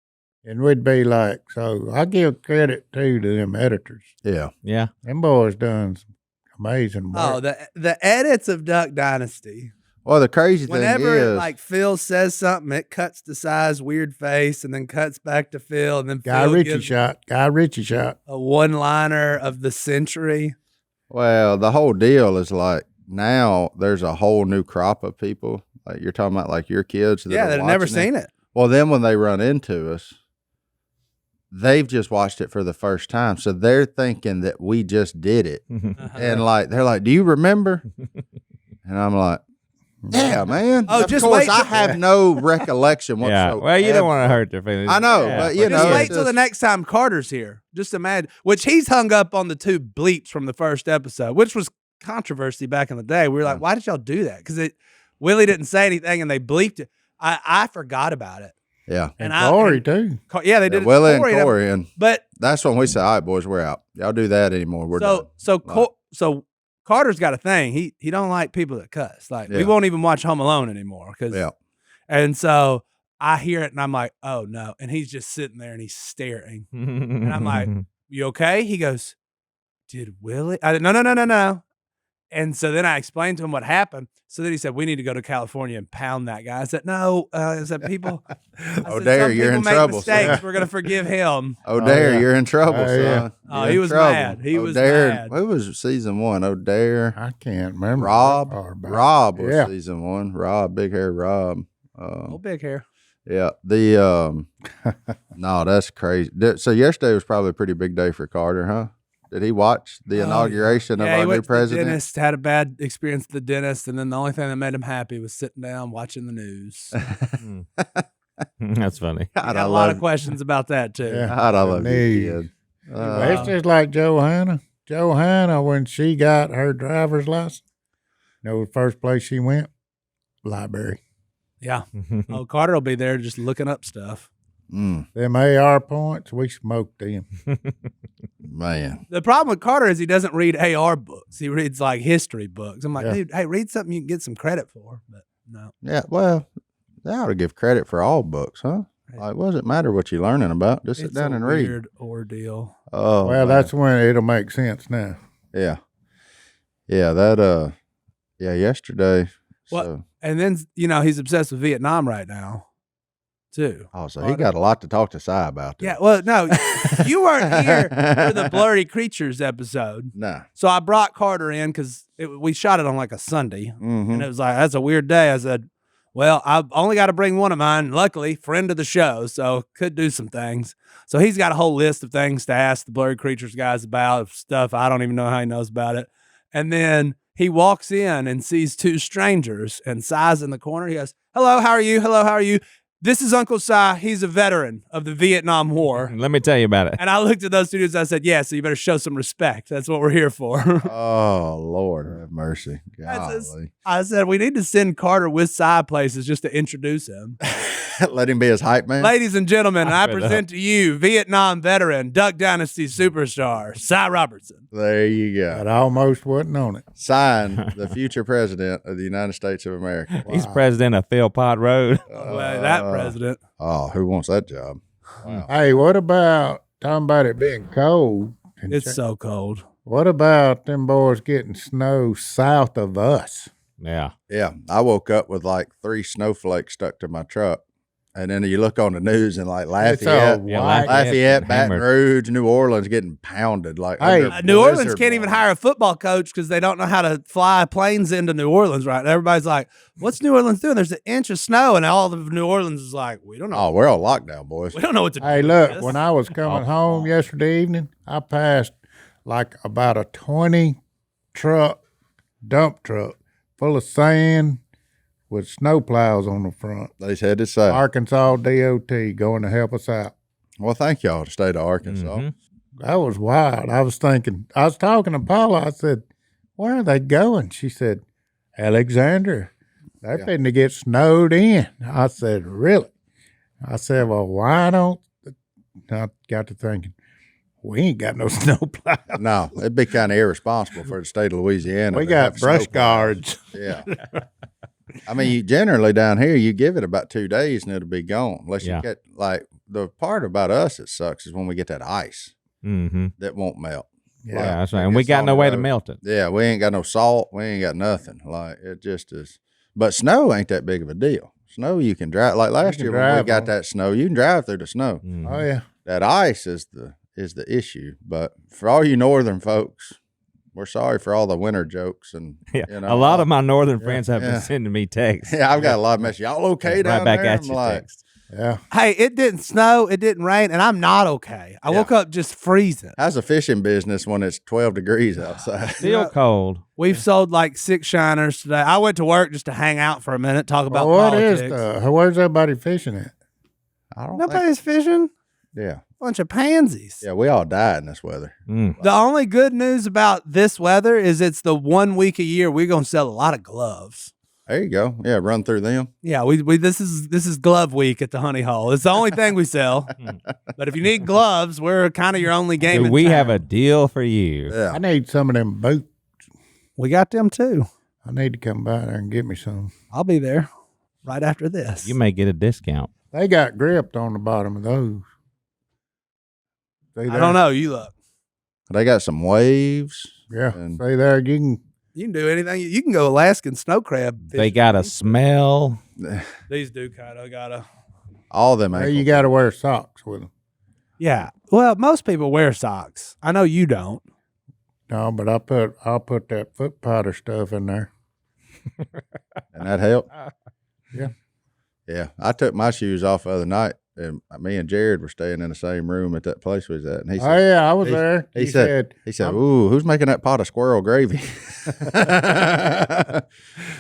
And we'd be like, so I give credit to them editors. Yeah. Yeah. Them boys done some amazing work. Oh, the edits of Duck Dynasty. Well, the crazy thing Whenever is, like Phil says something, it cuts to Si's weird face and then cuts back to Phil, and then Guy Phil Ritchie gives shot. Guy Ritchie shot. a one-liner of the century. well, the whole deal is like now there's a whole new crop of people. Like you're talking about, like your kids that Yeah, are that have never watching it. seen it. Well, then when they run into us, they've just watched it for the first time, so they're thinking that we just did it, and like they're like, "Do you remember?" And I'm like, "Yeah, man." Oh, of just course, wait I till- have no recollection Yeah. whatsoever. Well, you don't want to hurt their feelings. I know, Yeah, but, you but know, Just it's wait till the just- next time Carter's here. Just imagine, which he's hung up on the 2 bleeps from the first episode, which was controversy back in the day. We were like, why did y'all do that? Because Willie didn't say anything and they bleeped it. I forgot about it. Yeah, And I- Corey, too. Yeah, they did it to Willie and Corey, Corey, and But that's when we say, "All right, boys, we're out. Y'all do that anymore. We're done." so Carter's got a thing. He don't like people that cuss. Like we Yeah. won't even watch Home Alone anymore. Yeah. And so I hear it and I'm like, oh no. And he's just sitting there and he's staring. And I'm like, you okay? He goes, did Willie? No. And so then I explained to him what happened. So then he said, we need to go to California and pound that guy. I said, no. I said, people. I Oh, said, Dare, some you're people in make trouble, mistakes. son. We're going to forgive him. Oh, Dare, yeah. you're in trouble, Oh, son. yeah. Oh, You're he in was trouble. mad. He was Dare, mad. Who was season 1? Oh, Dare. I can't remember. Rob. that far back. Rob was Yeah. season 1. Rob, big hair Rob. Oh, big hair. Yeah. The no, that's crazy. So yesterday was probably a pretty big day for Carter, huh? Did he watch the inauguration of he our went new to the president? dentist, had a bad experience at the dentist, and then the only thing that made him happy was sitting down watching the news. That's funny. I got a lot of questions about that too. Yeah. God, I love you, News. kid. It's just like Johanna. Johanna, when she got her driver's license, you know, the first place she went? Library. Yeah. Oh, Carter will be there just looking up stuff. Mm, Them AR points, we smoked them. man. The problem with Carter is he doesn't read AR books. He reads like history books. I'm like, Yeah. dude, hey, read something you can get some credit for. But no. Yeah, well, they ought to give credit for all books, huh? Like, what does it matter what you're learning about? Just sit It's down a and read. weird ordeal. Oh, Well, man. that's when it'll make sense now. Yeah. Yeah, that yesterday. What? So, And then, you know, he's obsessed with Vietnam right now, too. so he got a lot to talk to Si about. Yeah, well, no, you weren't here for the Blurry Creatures episode. Nah. So I brought Carter in because we shot it on like a Sunday. Mm-hmm. And it was like, that's a weird day. I said, well, I've only got to bring one of mine. Luckily, friend of the show, so could do some things. So he's got a whole list of things to ask the Blurry Creatures guys about, of stuff I don't even know how he knows about it. And then he walks in and sees 2 strangers and Si's in the corner. He goes, hello, how are you? Hello, how are you? This is Uncle Si. He's a veteran of the Vietnam War. Let me tell you about it. And I looked at those two dudes. I said, yeah, so you better show some respect. That's what we're here for. Oh, Lord have mercy. Golly. I said, we need to send Carter with Si places just to introduce him. Let him be his hype man. Ladies and gentlemen, I present to you Vietnam veteran, Duck Dynasty superstar, Si Robertson. There you go. That almost wasn't on it. Signed, the future president of the United States of America. He's president of Philpott Road. Well, that president. Oh, who wants that job? Wow. Hey, what about talking about it being cold? and It's cha- so cold. What about them boys getting snow south of us? Yeah. Yeah, I woke up with like 3 snowflakes stuck to my truck. And then you look on the news and like It's all Lafayette, Yeah, white. Lafayette, Baton hammered. Rouge, New Orleans getting pounded. Like Hey, under New Orleans blizzard can't even warning. hire a football coach because they don't know how to fly planes into New Orleans right now. Everybody's like, what's New Orleans doing? There's an inch of snow. And all of New Orleans is like, we don't know. Oh, we're on lockdown, boys. We don't know what to do. Hey, with look, this. when I was coming home yesterday evening, I passed like about a 20 truck, dump truck full of sand with snow plows on the front. They said it's sad. Arkansas DOT going to help us out. Well, thank y'all to state of Arkansas. Mhm. That was wild. I was talking to Paula. I said, where are they going? She said, Alexandria. They're fitting to get snowed in. I said, really? I said, well, why don't, I got to thinking, we ain't got no snow plow. No, it'd be kind of irresponsible for the state of Louisiana. We to got have brush snow plows. guards. Yeah. I mean, you generally down here, you give it about 2 days and it'll be gone. Unless Yeah. you get, like, the part about us that sucks is when we get that ice Mm-hmm. that won't melt. Yeah, that's like right. And we it's got on no the way to road. melt it. Yeah, we ain't got no salt. We ain't got nothing. Like, it just is. But snow ain't that big of a deal. Snow you can drive. Like last can year when we drive got on. that snow, you can drive through the snow. Mhm. Oh, yeah. That ice is the issue. But for all you northern folks, we're sorry for all the winter jokes and Yeah. you know, A lot of my northern friends have yeah. been sending me texts. Yeah, I've got a lot of messages. Y'all okay down right back there? at I'm you like, text. Yeah. Hey, it didn't snow, it didn't rain, and I'm not okay. I woke up just freezing. how's a fishing business when it's 12 degrees outside? Still Yeah. cold. We've sold like 6 shiners today. I went to work just to hang out for a minute, talk about Well, what politics. is where's everybody fishing at? I don't think. Nobody's fishing. Yeah, Bunch of pansies. yeah, we all die in this weather. Mm. The only good news about this weather is it's the 1 week a year we're gonna sell a lot of gloves. There you go. Yeah, run through them. Yeah, we this is glove week at the Honey Hole. It's the only thing we sell. But if you need gloves, we're kind of your only game. Do in we have town. a deal for you? Yeah. I need some of them boots. We got them too. I need to come by there and get me some. I'll be there right after this. You may get a discount. They got gripped on the bottom of those. See I there? don't know. You look. They got some waves. Yeah. And- See there, you You can do anything. You can go Alaskan snow crab. They fishing. got a smell. These do kind of got a. All them can. ankle. You got to wear socks with them. Yeah. Well, most people wear socks. I know you don't. No, but I'll put that foot powder stuff in there. And that helped. Yeah. Yeah. I took my shoes off the other night, and me and Jared were staying in the same room at that place we was at. And he Oh said, yeah, I was he- there. he said, "Ooh, who's making that pot of squirrel gravy?"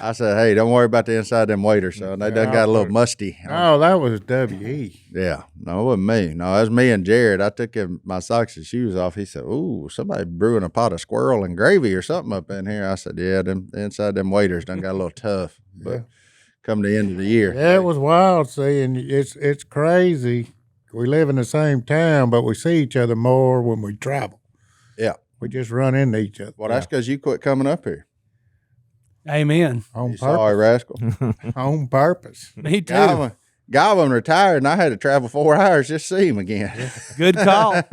I said, "Hey, don't worry about the inside of them waiters, son. They done got a little musty." "Oh, that was WE." Yeah, no, it wasn't me. No, it was me and Jared. I took him my socks and shoes off. He said, "Ooh, somebody brewing a pot of squirrel and gravy or something up in here." I said, "Yeah, the inside them waiters done got a little tough." But come the end of the year, Yeah, it was wild seeing. It's crazy. We live in the same town, but we see each other more when we travel. Yeah. We just run into each other. Well, that's because you quit coming up here. Amen. On You sorry, purpose. rascal. On purpose. Me too. Godwin retired, and I had to travel 4 hours just to see him again. Good call.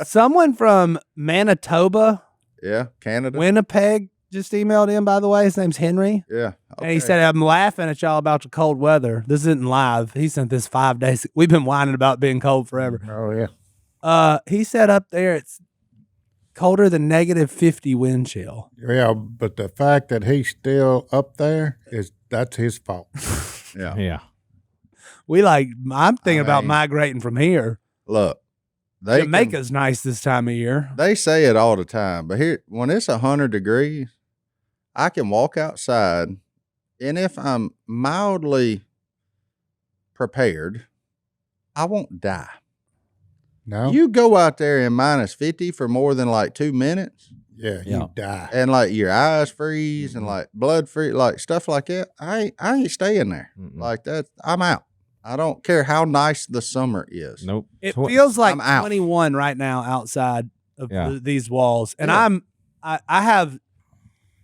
Someone from Manitoba, Yeah, Canada. Winnipeg, just emailed in, by the way. His name's Henry. Yeah. And he okay. said, I'm laughing at y'all about the cold weather. This isn't live. He sent this 5 days. We've been whining about being cold forever. Oh yeah. He said up there it's colder than -50 wind chill. Yeah, but the fact that he's still up there that's his fault. Yeah. Yeah. I'm thinking about mean- migrating from here. Look, they Jamaica's nice this time of year. They say it all the time, but here, when it's 100 degrees, I can walk outside, and if I'm mildly prepared, I won't die. No. You go out there in -50 for more than like 2 minutes, Yeah, Yeah. you die. and like your eyes freeze and like blood freeze, like stuff like that. I ain't staying there. Like that. I'm out. I don't care how nice the summer is. Nope. It feels like I'm out. 21 right now outside of Yeah. these walls, and Yeah. I have,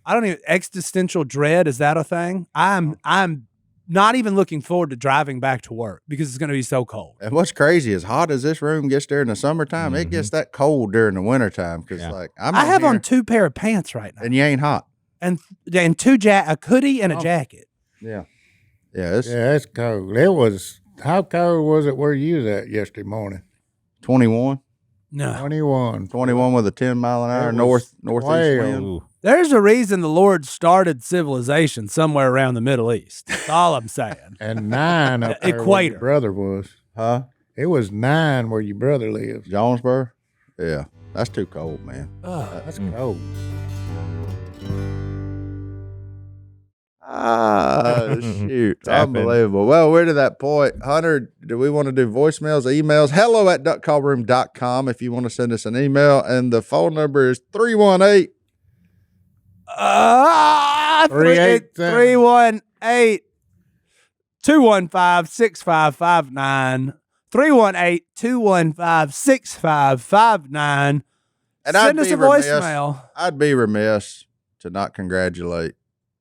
I don't even, existential dread. Is that a thing? I'm not even looking forward to driving back to work because it's going to be so cold. And what's crazy, as hot as this room gets during the summertime, it gets that cold during the wintertime. Because like I have on 2 pair of pants right now, and you ain't hot. and a hoodie and a jacket. Yeah. Yeah. It's Yeah, it's cold. It was, how cold was it where you was at yesterday morning? 21. No, 21. 21 with a 10-mile-an-hour It was northeast 12. wind. there's a reason the Lord started civilization somewhere around the Middle East. That's all I'm saying. And 9 up there where Equator. your brother was. Huh? It was 9 where your brother lives. Jonesboro? Yeah. That's too cold, man. That's cold. Ah, shoot. Tapping. Unbelievable. Well, we're to that point. Hunter, do we want to do voicemails, emails? hello@duckcallroom.com if you want to send us an email. And the phone number is 318. 318 215 6559. 318 215 6559. And Send us a remiss- voicemail. I'd be remiss to not congratulate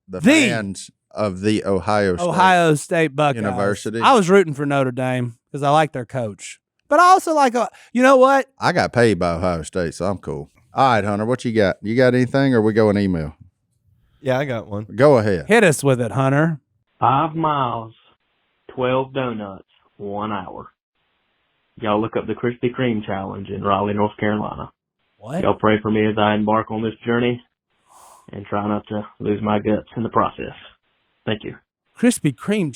the fans of the Ohio State Buckeyes University. I was rooting for Notre Dame because I like their coach. But I also like, you know what? I got paid by Ohio State, so I'm cool. All right, Hunter, what you got? You got anything, or we go an email? Yeah, I got one. Go ahead. Hit us with it, Hunter. 5 miles, 12 donuts, 1 hour. Y'all look up the Krispy Kreme challenge in Raleigh, North Carolina. What? Y'all pray for me as I embark on this journey and try not to lose my guts in the process. Thank you. Krispy Kreme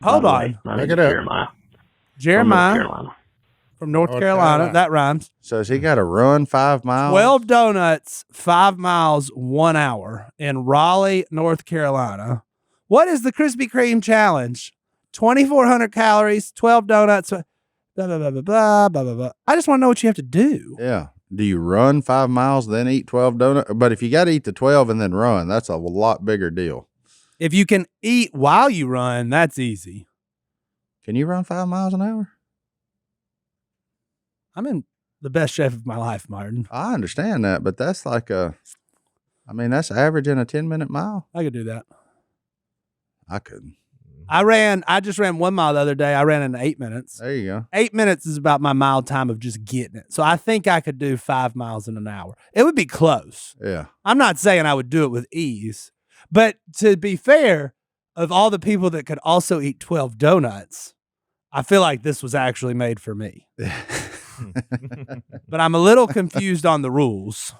hold By the on. way, my Look name it is up. Jeremiah. Jeremiah From North Carolina. from North North Carolina. Carolina. That rhymes. So has he got to run 5 miles? 12 donuts, 5 miles, 1 hour in Raleigh, North Carolina. What is the Krispy Kreme challenge? 2,400 calories, 12 donuts. Blah, blah, blah, blah, blah, blah, blah, blah. I just want to know what you have to do. Yeah. Do you run 5 miles, then eat 12 donuts? But if you got to eat the 12 and then run, that's a lot bigger deal. If you can eat while you run, that's easy. Can you run 5 miles an hour? I'm in the best shape of my life, Martin. I understand that, but that's like that's averaging a 10-minute mile. I could do that. I couldn't. I just ran 1 mile the other day. I ran in 8 minutes. There you go. 8 minutes is about my mile time of just getting it. So I think I could do 5 miles in an hour. It would be close. Yeah. I'm not saying I would do it with ease, but to be fair, of all the people that could also eat 12 donuts, I feel like this was actually made for me. But I'm a little confused on the rules.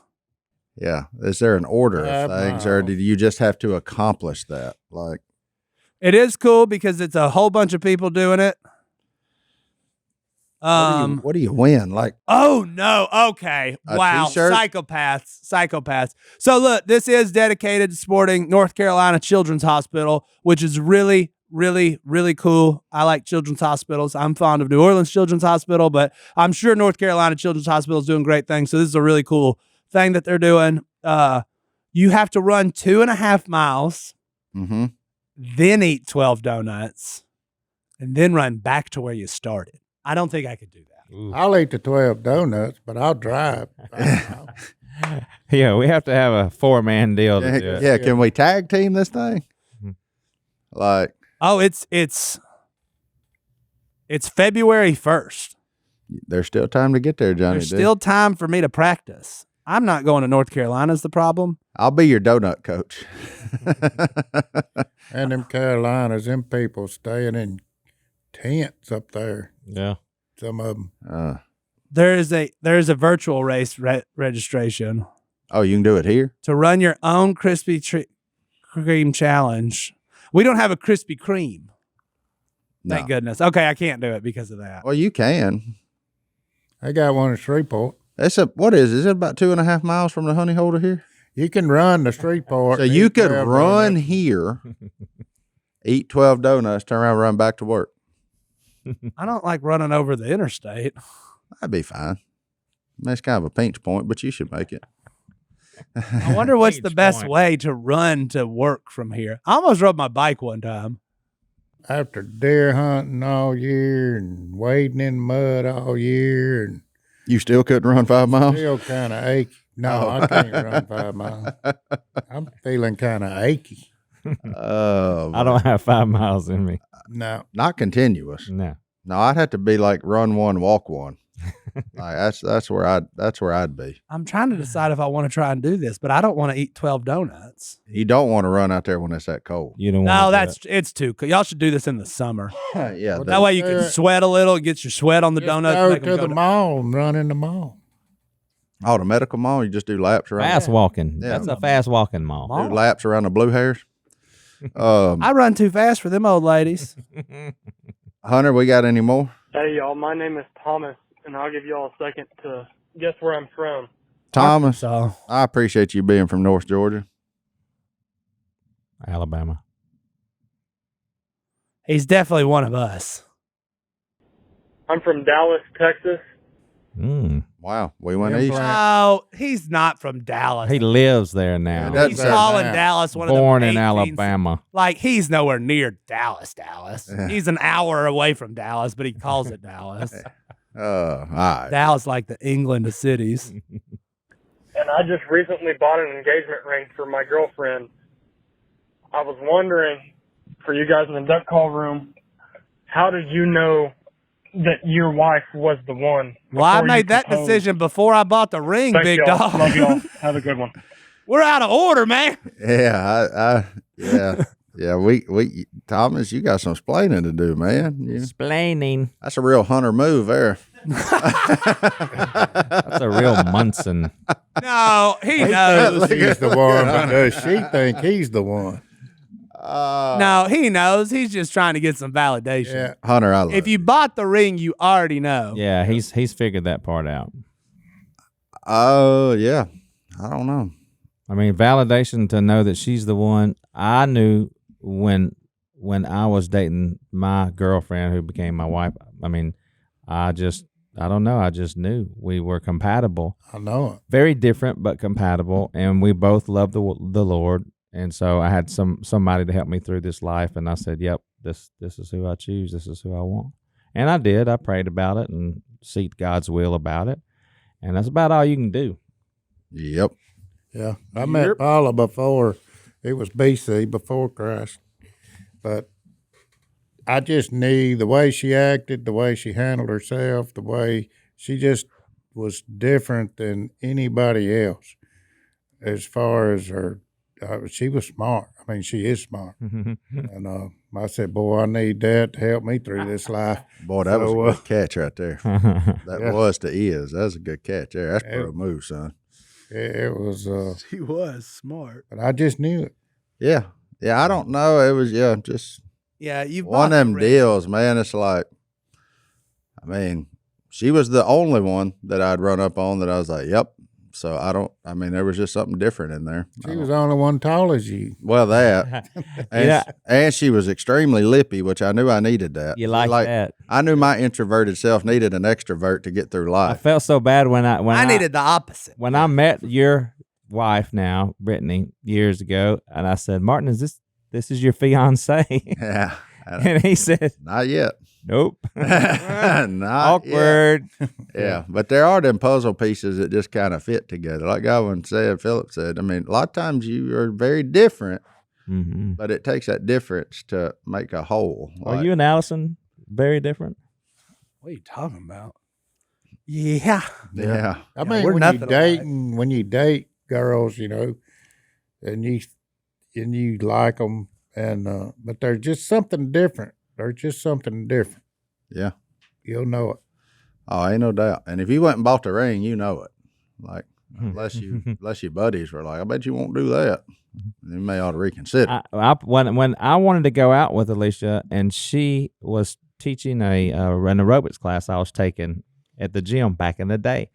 Yeah. Is there an order of 5 things, or miles. did you just have to accomplish that? Like, It is cool because it's a whole bunch of people doing it. what do you win? Like, Oh no. Okay. A Wow. t-shirt? Psychopaths. So look, this is dedicated to supporting North Carolina Children's Hospital, which is really, really, really cool. I like children's hospitals. I'm fond of New Orleans Children's Hospital, but I'm sure North Carolina Children's Hospital is doing great things. So this is a really cool thing that they're doing. You have to run 2.5 miles, mm-hmm. then eat 12 donuts, and then run back to where you started. I don't think I could do that. I'll eat the 12 donuts, but I'll drive. Yeah, we have to have a 4-man deal to do it. Yeah. Can we tag team this thing? Like, Oh, it's February 1st. there's still time to get there, Johnny. There's dude. still time for me to practice. I'm not going to North Carolina is the problem. I'll be your donut coach. And them Carolinas, them people staying in tents up there. Yeah. Some of them. There is a virtual race registration Oh, you can do it here? to run your own Krispy Kreme challenge. We don't have a Krispy Kreme. Thank No. goodness. Okay, I can't do it because of that. Well, you can. They got one in Shreveport. What is it about 2.5 miles from the honey hole to here? You can run to Shreveport. So and you eat could 12 run donuts. here, eat 12 donuts, turn around, run back to work. I don't like running over the interstate. That'd be fine. That's kind of a pinch point, but you should make it. I wonder what's the Pinch best point. way to run to work from here. I almost rode my bike one time. After deer hunting all year and wading in mud all year and You still couldn't run 5 miles? still kind of achy. No, I can't run 5 miles. I'm feeling kind of achy. Oh, I don't have 5 miles in me. No, not continuous. No. No, I'd have to be like run one, walk one. Like that's where I'd be. I'm trying to decide if I want to try and do this, but I don't want to eat 12 donuts. You don't want to run out there when it's that cold. You don't No, want it's too cool. Y'all should do this in the summer. Yeah, Well, That way you can sweat a little, get your sweat on the just donuts. go make 'em to go the to- mall and run in the mall. oh, the medical mall. You just do laps around. Fast walking. Yeah. That's a fast walking mall. Mall. Do laps around the blue hairs. I run too fast for them old ladies. Hunter, we got any more? Hey, y'all. My name is Thomas, and I'll give y'all a second to guess where I'm from. Thomas, So I appreciate you being from North Georgia. Alabama. he's definitely one of us. I'm from Dallas, Texas. Mm. Wow, we went Yeah, east. Brian. No, he's not from Dallas. He lives there now. Yeah, that's He's right. calling now. Dallas one Born of in the 18s. Alabama. Like he's nowhere near Dallas. Yeah. He's an hour away from Dallas, but he calls it Dallas. All right. Dallas, like the England of cities. And I just recently bought an engagement ring for my girlfriend. I was wondering, for you guys in the duck call room, how did you know that your wife was the one? Well, I before you made that proposed? decision before I bought the ring, Thanks, big y'all. dog. Love y'all. Have a good one. We're out of order, man. Yeah, yeah. We Thomas, you got some explaining to do, man. Explaining. That's a real Hunter move there. That's a real Munson. No, he He knows. thinks he's the one, but does she think he's the one? No, he knows. He's just trying to get some validation. Yeah. Hunter, I love If you bought the ring, you already know. Yeah, he's figured that part out. Oh, yeah. I don't know. I mean, validation to know that she's the one. I knew when I was dating my girlfriend who became my wife. I mean, I don't know. I just knew we were compatible. I know it. Very different, but compatible, and we both loved the Lord. And so I had somebody to help me through this life, and I said, "Yep, this is who I choose. This is who I want." And I did. I prayed about it and seeked God's will about it, and that's about all you can do. Yep. Yeah. I met Paula before. It was BC, before Christ. But I just knew the way she acted, the way she handled herself, the way she just was different than anybody else as far as her. She was smart. I mean, she is smart. And I said, boy, I need that to help me through this life. Boy, that was So, a good catch right there. That Yeah. was to is. That's a good catch there. That's pro move, son. It was, He was smart. but I just knew it. Yeah. Yeah, I don't know. It was, just Yeah, you one of them deals, man. It's like, I mean, she was the only one that I'd run up on that I was like, yep. So there was just something different in there. She was the only one tall as you. Well, that. And, Yeah. and she was extremely lippy, which I knew I needed that. You like that? I knew my introverted self needed an extrovert to get through I life. felt so bad when I needed the opposite. when I met your wife now, Brittany, years ago, and I said, "Martin, this is your fiance?" Yeah. And he said, Not yet. "Nope." Not Awkward. yet. Yeah. But there are them puzzle pieces that just kind of fit together. Like Godwin said, Phillip said, I mean, a lot of times you are very different, Mm-hmm. but it takes that difference to make a whole. Are you and Allison very different? What are you talking about? Yeah. Yeah. I mean, we're when nothing you alike. when you date girls, and you like them, and but there's just something different. There's just something different. Yeah. You'll know it. Oh, ain't no doubt. And if you went and bought the ring, you know it. Like, unless your buddies were like, I bet you won't do that. You may ought to reconsider. When I wanted to go out with Alicia, and she was teaching an aerobics class I was taking at the gym back in the day,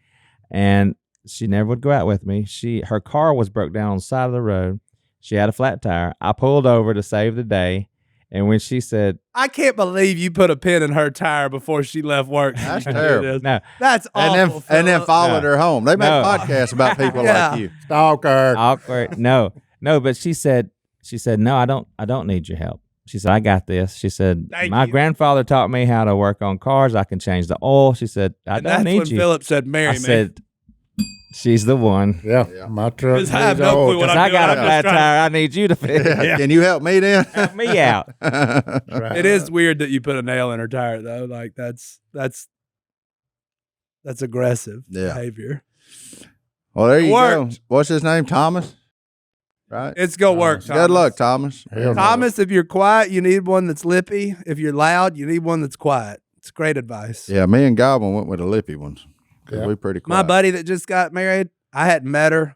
and she never would go out with me. Her car was broke down on the side of the road. She had a flat tire. I pulled over to save the day, And when she said, I can't believe you put a pin in her tire before she left work. That's terrible. no, That's awful. And then Phillip. followed her home. They make No. podcasts about people Yeah. like you. Stalker. awkward. No, but she said, no, I don't need your help. She said, I got this. She said, Thank my you. grandfather taught me how to work on cars. I can change the oil. She said, I And don't that's need when you. Phillip said, marry I me. said, she's the one. Yeah, my truck. 'Cause I have needs no oil. clue what Because I'm I got a doing. I'm flat just trying- tire. I need you to fix it. Can you help me then? Help me out. Right. It is weird that you put a nail in her tire, though. Like, that's aggressive Yeah. behavior. Well, there you go. Worked. What's his name? Thomas? Right? It's going to work, Thomas. Good luck, Thomas. Hell no. Thomas, if you're quiet, you need one that's lippy. If you're loud, you need one that's quiet. It's great advice. Yeah, me and Godwin went with the lippy ones. 'Cause Yeah. we pretty quiet. My buddy that just got married, I hadn't met her.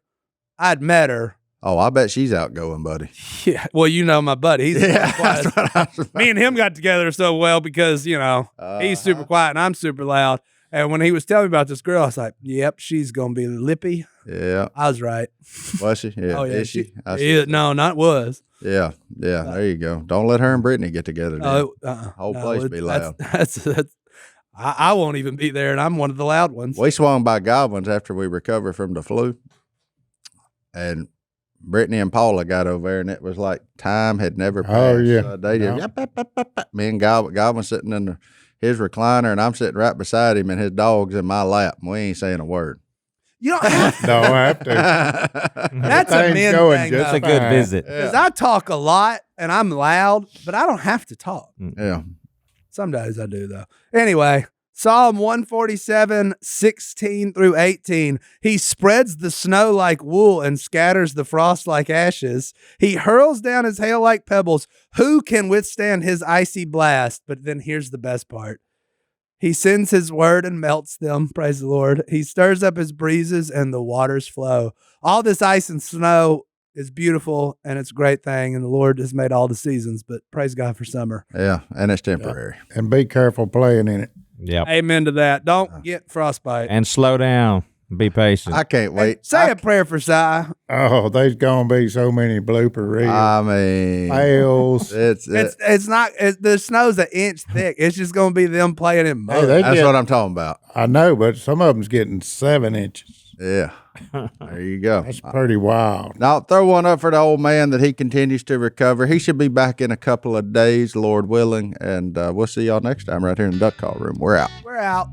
I'd met her. Oh, I bet she's outgoing, buddy. Yeah. Well, you know my buddy. He's Yeah, quiet. that's what I was about. Me and him got together so well because, he's super quiet and I'm super loud. And when he was telling me about this girl, I was like, yep, she's going to be lippy. Yeah. I was right. Was she? Yeah. Oh, yeah. Is she? I Yeah, see. no, not was. Yeah. Yeah. There you go. Don't let her and Brittany get together. Then. Oh, Whole place be loud. That's I won't even be there, and I'm one of the loud ones. We swung by Godwin's after we recovered from the flu. And Brittany and Paula got over there, and it was like time had never passed. Oh, yeah. They just, Yeah. yap, yap, yap, yap, yap. Me and Godwin sitting in his recliner, and I'm sitting right beside him, and his dog's in my lap. And we ain't saying a word. You don't have Don't have to. That's a Everything's men going thing, just though. It's a good fine. visit. because I talk a lot, and I'm loud, but I don't have to talk. Yeah. Some days I do, though. Anyway, Psalm 147, 16 through 18. He spreads the snow like wool and scatters the frost like ashes. He hurls down his hail like pebbles. Who can withstand his icy blast? But then here's the best part. He sends his word and melts them. Praise the Lord. He stirs up his breezes and the waters flow. All this ice and snow is beautiful and it's a great thing. And the Lord has made all the seasons, but praise God for summer. Yeah. And it's temporary. And be careful playing in it. Yep. Amen to that. Don't get frostbite. And slow down. Be patient. I can't wait. Say a prayer for Si. Oh, there's going to be so many blooper reels. I mean, Fails. It's not. The snow's an inch thick. It's just gonna be them playing in mud. Hey, they that's get, what I'm talking about. I know, but some of them's getting 7 inches. Yeah. There you go. That's pretty wild. Now, throw one up for the old man that he continues to recover. He should be back in a couple of days, Lord willing. And we'll see y'all next time right here in the Duck Call Room. We're out. We're out.